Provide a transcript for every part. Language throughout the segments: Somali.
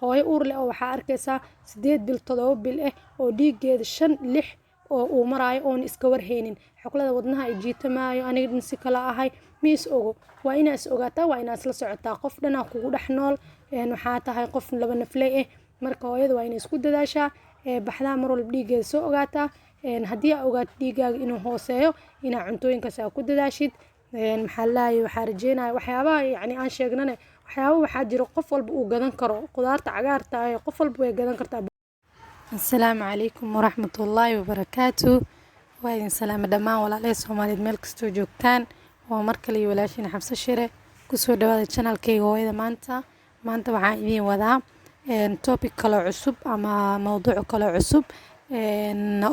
hooyo uur leh oo waxaa arkaysaa 8 bil 7 bil oo dhiigeeda 5 6 oo uu maraayo oon iska warhaynin xuqlada wadnaha ay jiitamaayo aniga si kala ahay miis ogo waa inaad is ogaataa waa inaad la socotaa qof dhanaa kugu dhex nool waxaa tahay qof laba nafley marka hooyada waa inay isku dadaashaa baxdaa mar walba dhiigeeda soo ogaataa haddii aad ogaato dhiigaaga inuu hooseeyo inaa cuntooyinkaas aad ku dadaashid maxaa laahay waxaa rajeynaya waxyaabaha yacni aan sheegnane waxyaaba waxaa jiro qof walba uu gadan karo qudaarta cagaarta qof walba way gadan kartaa. Assalaamu calaykum waraxmatullaahi wabarakaatu. waa idin salaamo dhammaan walaalay Soomaaliyeed meel kastoo joogtaan waa mar kale iyo walaashiin Xabsa Shire kusoo dhawaada channelkayga hooyada maanta waxaan idin wadaa topic kale cusub ama mowduuc kale cusub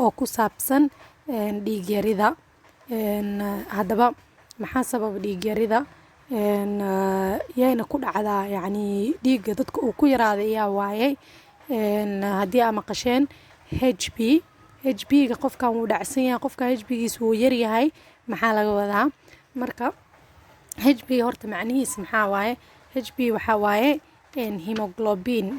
oo ku saabsan dhiig yarida. haddaba maxaa sababa dhiig yarida yayna ku dhacdaa yacni dhiigga dadka uu ku yaraaday ayaa waayay haddii aad maqasheen HB ga qofkan wuu dhacsan yahay qofka HB-giisa wuu yar yahay maxaa laga wadaa marka HB horta macnihiisa maxaa waaye HB waxaa waaye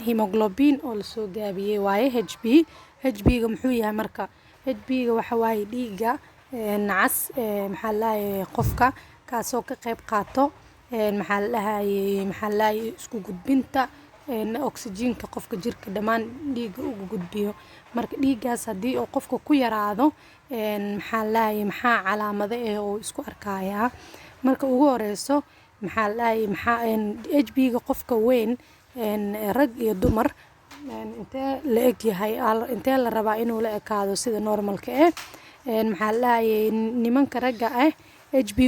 hemoglobin oo la soo gaabiyay waaye HB ga muxuu yahay marka HB ga waxa waaye dhiigga cas maxaa la qofka kaasoo ka qayb qaato maxaa la isku gudbinta oxygen-ka qofka jirka dhamaan dhiigga ugu gudbiyo marka dhiiggaas haddii uu qofka ku yaraado maxaa calaamado oo isku arkayaa marka ugu horeyso maxaa HB ga qofka weyn rag iyo dumar intee la eg yahay intee la rabaa inuu la ekaado sida normalka maxaa nimanka ragga HB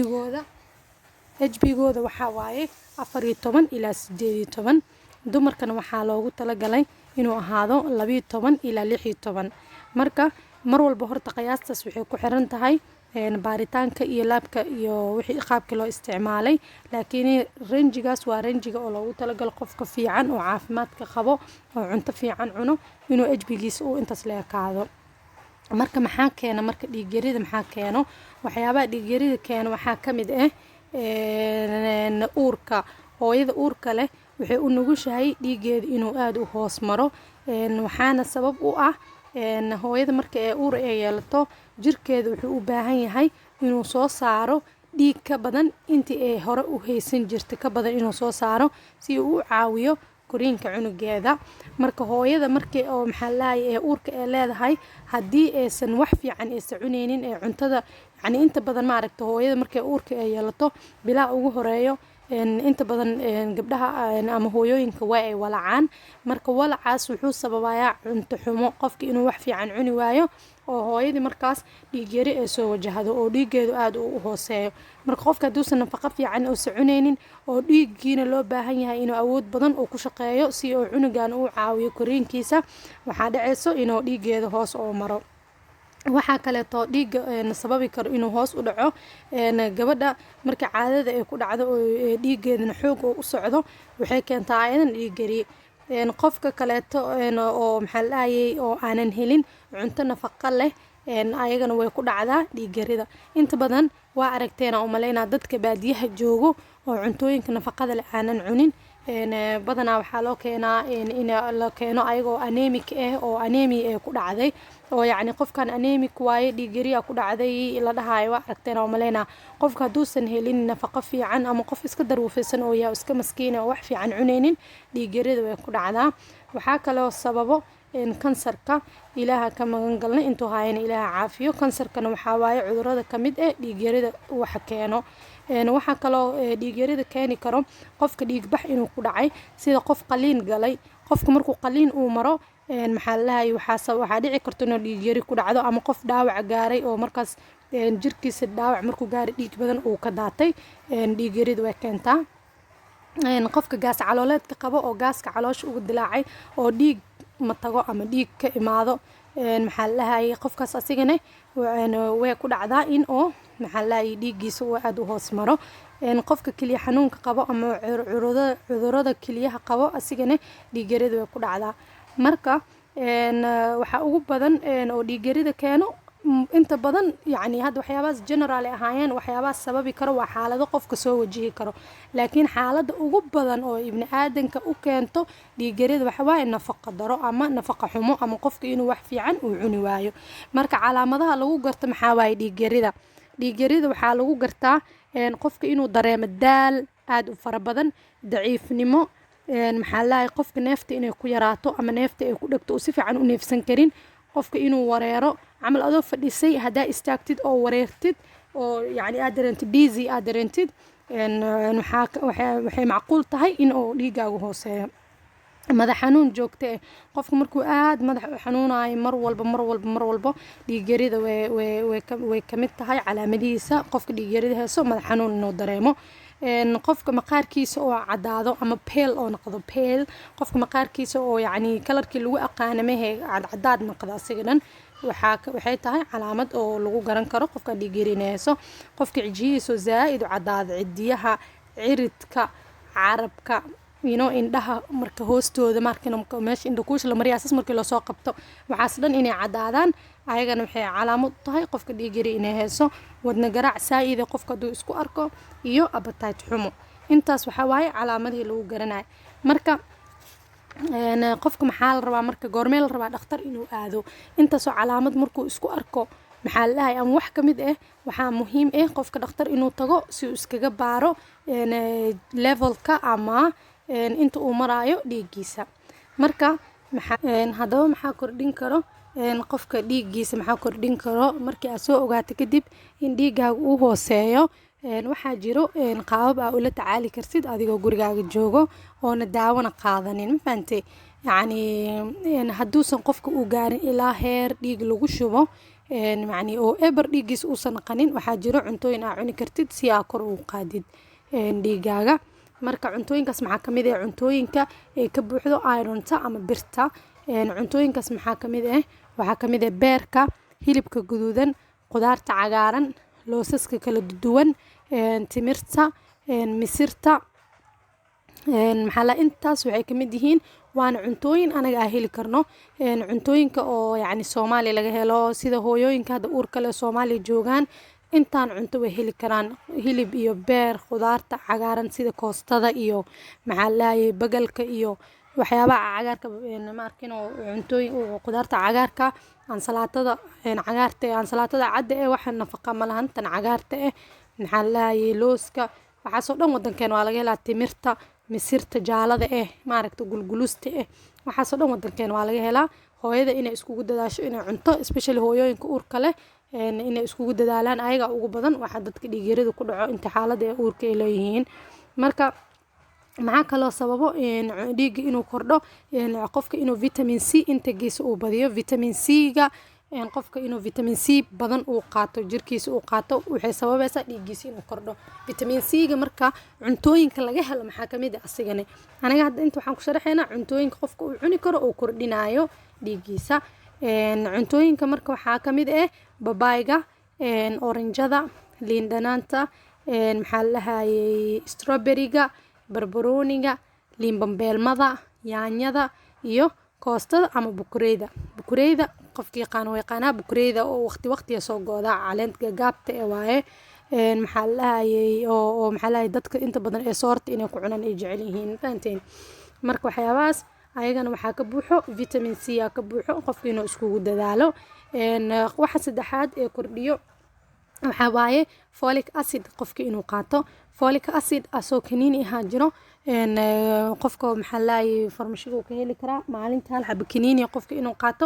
gooda waxaa waaye 14 ilaa 18 dumarkana waxaa loogu talagalay inuu ahaado 12 ilaa 16 marka mar walba horta qiyaastaas waxay ku xiran tahay baaritaanka iyo laabka iyo wixii qaabka loo isticmaalay laakiin ranjigaas waa ranjiga oo loogu talagalay qofka fiican oo caafimaadka qabo oo cunto fiican cuno inuu HB-giisa uu intaas la ekaado marka maxaa keena marka dhiig yarida maxaa keeno waxyaabaha dhiig yarida keena waxaa ka mid uurka hooyada uurka leh waxay u nugushahay dhiigeeda inuu aad u hoos maro waxaana sabab u ah hooyada marka ee uur ay yeelato jirkeeda wuxuu u baahan yahay inuu soo saaro dhiig ka badan intii ay hore u haysan jirtay ka badan inuu soo saaro si uu u caawiyo koriinka cunugeeda marka hooyada markii oo maxaa laahay uurka ay leedahay haddii aysan wax fiican aysan cuneynin cuntada yacni inta badan ma aragto hooyada markii uurka ay yeelato bilaa ugu horeeyo inta badan gabdhaha ama hooyooyinka waa ay walacaan marka walacaas wuxuu sababayaa cunto xumo qofka inuu wax fiican cuni waayo oo hooyadii markaas dhiig yari ay soo wajahdo oo dhiigeedu aad u hooseeyo marka qofka hadduusan nafaqo fiican uusan cuneynin oo dhiiggiina loo baahan yahay inuu awood badan uu ku shaqeeyo si uu cunugan uu caawiyo koriinkiisa waxaa dhacayso inuu dhiigeeda hoos oo maro waxaa kaleeto dhiigga sababi karo inuu hoos u dhaco gabadha marka caadada ay ku dhacdo oo dhiiggeedana xoog oo u socdo waxay keentaa ayadan dhiig yari qofka kaleeto oo maxaa laayay oo aanan helin cunto nafaqo leh ayagana way ku dhacdaa dhiig yarida inta badan waa aragteena u maleynaa dadka baadiyaha joogo oo cuntooyinka nafaqada leh aanan cunin badanaa waxaa loo keenaa in la keeno ayagoo anemic oo anemia ku dhacday oo yacni qofkan anemic waaye dhiig yari ku dhacday la dhahayo waa aragteena u maleynaa qofka hadduusan helin nafaqo fiican ama qof iska darwufaysan oo yaa iska maskiin oo wax fiican cuneynin dhiig yarida way ku dhacdaa waxaa kaloo sababo kansarka ilaaha ka magan galnay intuu haayana ilaaha caafiyo kansarkana waxaa waaye cudurrada ka mid dhiig yarida waxa keeno waxaa kaloo dhiig yarida keeni karo qofka dhiig bax inuu ku dhacay sida qof qaliin galay qofka markuu qaliin uu maro maxaa lahaay waxaa dhici karto inuu dhiig yari ku dhacdo ama qof dhaawac gaaray oo markaas jirkiisa dhaawac markuu gaaray dhiig badan uu ka daatay dhiig yarida way keentaa qofka gaas calooleedka qabo oo gaaska caloosha ugu dilaacay oo dhiig ma tago ama dhiig ka imaado maxaa lahaay qofkaas asigana way ku dhacdaa in oo maxaa lahaay dhiiggiisa uu aad u hoos maro qofka kaliya xanuunka qabo ama cudurrada kaliyaha qabo asigana dhiig yarida way ku dhacdaa marka waxa ugu badan oo dhiig yarida keeno inta badan yani hadda waxyaabahaas general ahaayeen waxyaabahaas sababi karo waa xaalado qofka soo wajihi karo, laakiin xaalada ugu badan oo ibni aadanka u keento dhiigyarida waxa waaye nafaqa daro ama nafaqa xumo ama qofka inuu wax fiican uu cuni waayo. marka calaamadaha lagu garto maxaa waaye dhiigyarida waxaa lagu gartaa qofka inuu dareemo daal aad u fara badan, daciifnimo, maxaa lahaay qofka neefta inay ku yaraato ama neefta ay ku dhegto oo si fiican u neefsan karin, qofka inuu wareero camal adoo fadhisay haddaa istaagtid oo wareertid oo yani aad dareentid dizzy aad dareentid waxay macquul tahay in uu dhiigaagu hooseeyo. madax xanuun joogto ah qofka markuu aad madax xanuunayo mar walba dhiigyarida way kamid tahay calaamadihiisa. qofka dhiigyarida hayso madax xanuun inuu dareemo, qofka maqaarkiisa oo cadaado ama pale oo noqdo pale, qofka maqaarkiisa oo yani kalarkii lagu aqaanamahe cadaad noqdo asiga dhan waxay tahay calaamad oo lagu garan karo qofka dhiigyarinayso. qofka cijihiisa zaaid u cadaado, cidiyaha, ciridka, carabka, indhaha marka hoostooda meesha indhakuusha la mariyo asas markii lasoo qabto waxaas dhan inay cadaadaan ayagana waxay calaamad u tahay qofka dhiigyari inay hayso. wadna garaac saa'id qofka hadduu isku arko iyo appetite xumo, intaas waxaa waaye calaamadihii lagu garanayo. marka qofka maxaa la rabaa marka goormee la rabaa dhakhtar inuu aado? intaasoo calaamad markuu isku arko maxaa la dhahay ama wax ka mid ah waxaa muhiim ah qofka dhakhtar inuu tago si uu iskaga baaro levelka ama inta uu maraayo dhiiggiisa. marka haddaba maxaa kordhin karo qofka dhiiggiisa, maxaa kordhin karo markii aad soo ogaato kadib in dhiiggaaga uu hooseeyo? waxaa jiro qaabab aa ula tacaali kartid adigoo gurigaaga joogo oona daawona qaadanin, ma fahantay? yani hadduusan qofka uu gaarin ilaa heer dhiig lagu shubo yani oo eber dhiiggiisa uusan qanin, waxaa jiro cuntooyin aa cuni kartid si aa kor ugu qaadid dhiiggaaga. marka cuntooyinkaas maxaa kamid ah cuntooyinka ay ka buuxdo ironta ama birta. cuntooyinkaas maxaa kamid ah waxaa kamid ah beerka, hilibka guduudan, qudaarta cagaaran, loosaska kala duwan, timirta, misirta, intaas waxay kamid yihiin waana cuntooyin anaga aan heli karno. cuntooyinka oo yani Soomaaliya laga helo sida hooyooyinka hadda uurka leh Soomaaliya joogaan intaan cunto way heli karaan, hilib iyo beer, qudaarta cagaaran sida koostada iyo bagalka iyo waxyaabaha cagaarka ma arkin oo cuntooyin qudaarta cagaarka, ansalaatada ansalaatada cadda waxa nafaqa ma lahan, tan cagaarta looska waxaasoo dhan wadankeena waa laga helaa. timirta, misirta jaalada maaragta gulgulusta waxaasoo dhan wadankeena waa laga helaa. hooyada inay iskugu dadaasho inay cunto especially hooyooyinka uurka leh inay iskugu dadaalaan ayaga ugu badan waxa dadka dhiigyarida ku dhaco inta xaalada ee uurka ay leeyihiin. marka maxaa kaloo sababo dhiigga inuu kordho qofka inuu vitamin C intagiisa uu badiyo. vitamin C-ga qofka inuu vitamin C badan uu qaato jirkiisa uu qaato waxay sababaysaa dhiiggiisa inuu kordho. vitamin C-ga marka cuntooyinka laga helo maxaa kamid ah asigane anaga hadda inta waxaan ku sharaxaynaa cuntooyinka qofka uu cuni karo uu kordhinayo dhiiggiisa. cuntooyinka marka waxaa kamid ah babayga, oranjada, liin dhanaanta, maxaa la dhahayay strawberry-ga, barbarooniga, liin bambeelmada, yaanyada iyo koostada ama bukureyda. qofkii yaqaan way yaqaanaa bukureyda oo waqtiga soo gooda caleenta gaabta waaye. maxaa la dhahayay oo maxaa la dhahayay dadka inta badan ee soorta inay ku cunaan ay jecel yihiin, fahanteen? marka waxyaabahaas ayagana waxaa ka buuxo vitamin C aa ka buuxo qofka inuu iskugu dadaalo. waxa saddexaad ee kordhiyo waxaa waaye folic acid qofka inuu qaato. folic acid asoo kaniini ahaa jiro qofka maxaa laayay farmashiga ka heli karaa maalinta hal xabo kaniini qofka inuu qaato.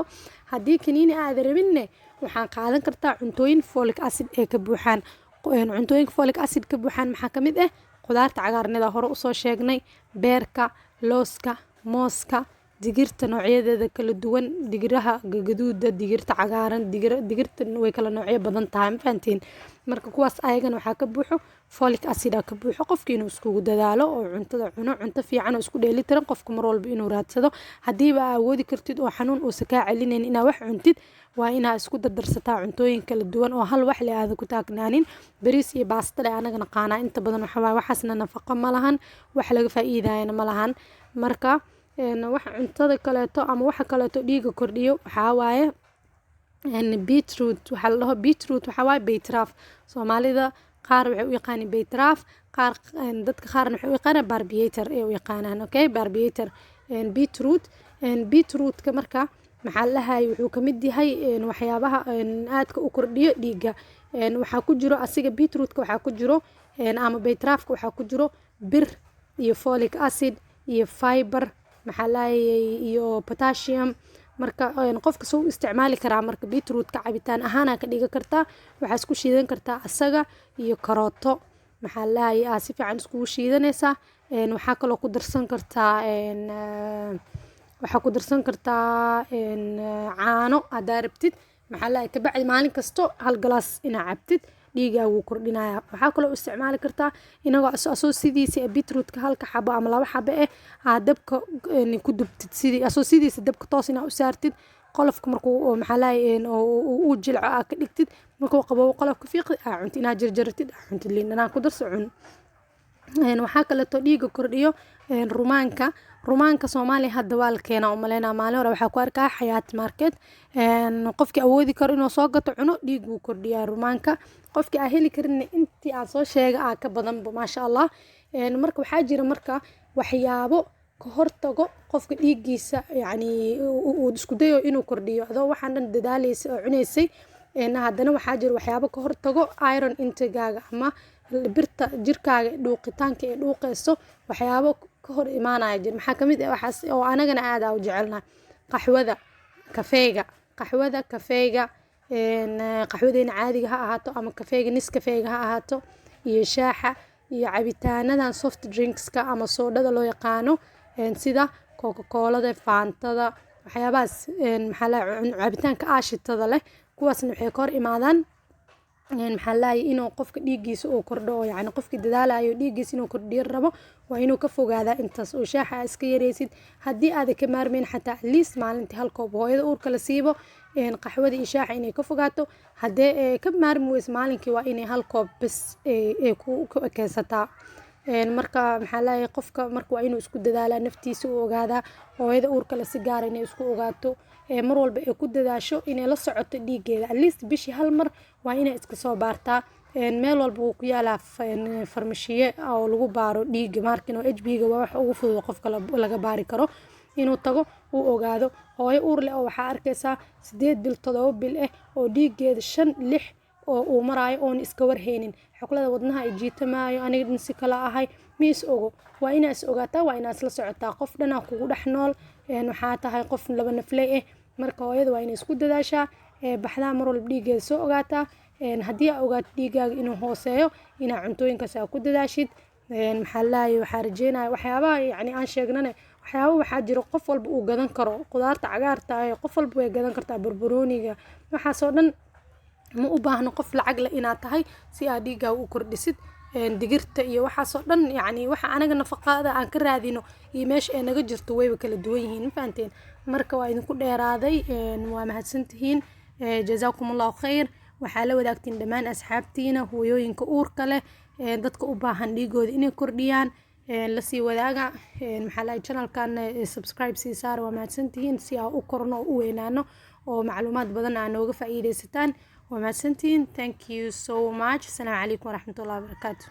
haddii kaniini aad rabinne waxaan qaadan kartaa cuntooyin folic acid ee ka buuxaan. cuntooyinka folic acid ka buuxaan maxaa kamid ah qudaarta cagaarnida hore usoo sheegnay, beerka, looska, mooska, digirta noocyadeeda kala duwan, digiraha gaduuda, digirta cagaaran, digirta way kala noocyo badan tahay, ma fahantiin? marka kuwaas ayagana waxaa ka buuxo folic acid ka buuxo qofka inuu iskugu dadaalo oo cuntada cuno cunto fiican oo isku dheelitiran qofka mar walba inuu raadsado. hadiiba awoodi kartid oo xanuun uusan kaa celinayn inaa wax cuntid waa inaa isku dardarsataa cuntooyin kala duwan oo hal wax le aada ku taagnaanin. bariis iyo baasta le anaga naqaanaa inta badan waxaasna nafaqo ma lahan, wax laga faa'iidayana ma lahan. marka wax cuntada kaleeto ama waxa kaleeto dhiiga kordhiyo waxaa waaye beetroot waxaa la dhaho beetroot waxaa waaye baytraaf soomaalida qaar waxay u yaqaaniin baytraaf qaar dadka qaarna waxay u yaqaanaan barbiator ay u yaqaanaan okay barbiator beetroot beetrootka marka maxaa la dhahay wuxuu ka mid yahay waxyaabaha aadka u kordhiyo dhiigga waxaa ku jiro asiga beetrootka waxaa ku jiro ama baytraafka waxaa ku jiro bir iyo folic acid iyo fiber maxaa la dhahay iyo potassium marka qofka soo isticmaali karaa marka beetrootka cabitaan ahaan ka dhiga kartaa waxaa isku shiidan kartaa asaga iyo karooto maxaa la dhahay si fiican isku shiidanaysaa waxaa kaloo ku darsan kartaa waxaa ku darsan kartaa caano hadaa rabtid maxaa la dhahay kabacdi maalin kasto hal galaas inaa cabtid dhiigaa wuu kordhinaya waxaa kaloo isticmaali kartaa inagoo asoo sidiisa beetrootka halka xabo ama 2 xabo aad dabka ku dubtid sidii asoo sidiisa dabka toos inaa u saartid qolofka markuu maxaa la dhahay uu jilco aad ka dhigtid markuu qaboobo qolofka fiiqdi cunti inaa jarjartid cuntid liin dhanaan ku darso cun waxaa kaleeto dhiiga kordhiyo rumaanka Soomaaliya hadda waa la keenaa umaleynaa maalin hore waxaa ku arkaa Xayaat Market qofkii awoodi karo inuu soo gato cuno dhiig wuu kordhiyaa rumaanka qofkii aan heli karin intii aan soo sheegay ka badan maasha Allah marka waxaa jira marka waxyaabo ka hortago qofka dhiigiisa yani uu isku dayo inuu kordhiyo adoo waxaan dhan dadaalaysa oo cunaysay haddana waxaa jira waxyaabo ka hortago iron intake-gaaga ama birta jirkaaga dhuuqitaanka ee dhuuqayso waxyaabo ka hor imaanaya jir maxaa kamid ah waxaas oo anagana aad u jecelnahay qaxwada kafeega qaxwadeena caadiga ha ahaato ama kafeega Nescafe ha ahaato iyo shaaxa iyo cabitaanadan soft drinkska ama soodhada loo yaqaano sida Coca-Colada Fantada waxyaabahaas maxaa la cabitaanka aashitada leh kuwaasna waxay ka hor imaadaan maxaa la dhahay inuu qofka dhiigiisa uu kordho yani qofkii dadaalayo dhiigiisa inuu kordhiyo rabo waa inuu ka fogaadaa intaas oo shaaxa iska yareysid haddii aad ka maarmeen xataa at least maalintii hal koob hooyada uurka la siibo qaxwada iyo shaaxa inay ka fogaato haddii ka maarmi weyso maalinkii waa inay hal koob bas ku ekeysataa marka maxaa la dhahay qofka marka waa inuu isku dadaalaa naftiisa u ogaadaa hooyada uurka la si gaar inay isku ogaato mar walba ay ku dadaasho inay la socoto dhiigeeda at least bishii hal mar waa inay iska soo baartaa meel walba wuu ku yaalaa farmashiye oo lagu baaro dhiiga markin oo HB-ga waa wax ugu fudud qofka laga baari karo inuu tago uu ogaado hooyo uur leh oo waxaa arkaysaa 8 bil 7 bil oo dhiigeeda 5-6 oo uu maraayo oon iska warhaynin xoqlada wadnaha ay jiitamaayo aniga dhan si kala ahay miis ogo waa inaa is ogaataa waa inaa isla socotaa qof dhanaa kugu dhex nool waxaa tahay qof laba nafley marka hooyada waa inay isku dadaashaa baxdaa mar walba dhiigeeda soo ogaataa haddii aad ogaato dhiigaaga inuu hooseeyo inaa cuntooyinkaas aad ku dadaashid maxaa la dhahay waxaa rajeynaya waxyaabaha yani aan sheegnane waxyaabo waxaa jiro qof walba uu gadan karo qudaarta cagaarta qof walba way gadan kartaa barbarooniga waxaasoo dhan ma u baahno qof lacag leh inaad tahay si aad dhiigaaga u kordhisid digirta iyo waxaasoo dhan yani waxa anaga nafaqada aan ka raadino iyo meesha ay naga jirto wayba kala duwan yihiin ma fahanteen marka waa idinku dheeraaday waa mahadsantihiin jazaakumullahu khayr waxaa la wadaagtiin dhammaan asxaabtiina hooyooyinka uurka leh dadka u baahan dhiigooda inay kordhiyaan la sii wadaaga maxaa la channelkan subscribe sii saar waa mahadsantihiin si aan u korno oo u weynaano oo macluumaad badan aan nooga faa'iideysataan waa mahadsantihiin thank you so much assalaamu calaykum waraxmatullahi wabarakaatu